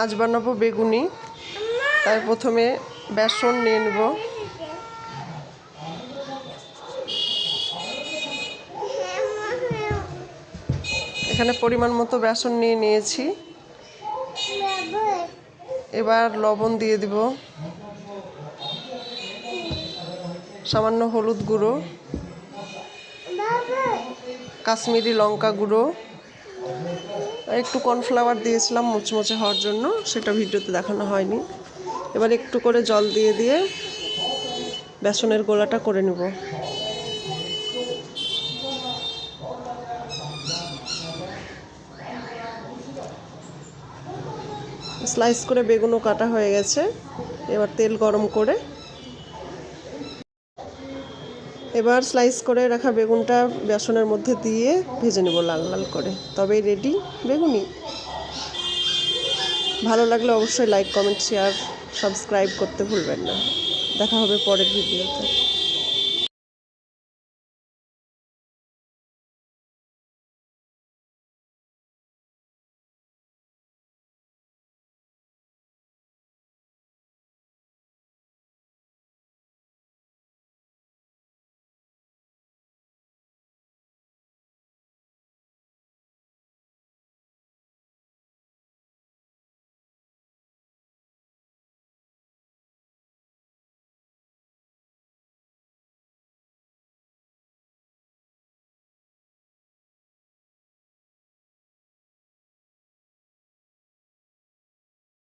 আজ বানাবো বেগুনি। তাই প্রথমে বেসন নিয়ে নেব। এখানে পরিমাণ মতো বেসন নিয়ে নিয়েছি। এবার লবণ দিয়ে দিব, সামান্য হলুদ গুঁড়ো, কাশ্মীরি লঙ্কা গুঁড়ো, একটু কর্নফ্লাওয়ার দিয়েছিলাম মুচমুচে হওয়ার জন্য, সেটা ভিডিওতে দেখানো হয়নি। এবার একটু করে জল দিয়ে দিয়ে বেসনের গোলাটা করে নেব। স্লাইস করে বেগুনও কাটা হয়ে গেছে। এবার তেল গরম করে এবার স্লাইস করে রাখা বেগুনটা বেসনের মধ্যে দিয়ে ভেজে নেব লাল লাল করে। তবেই রেডি বেগুনি। ভালো লাগলে অবশ্যই লাইক, কমেন্ট, শেয়ার, সাবস্ক্রাইব করতে ভুলবেন না। দেখা হবে পরের ভিডিওতে।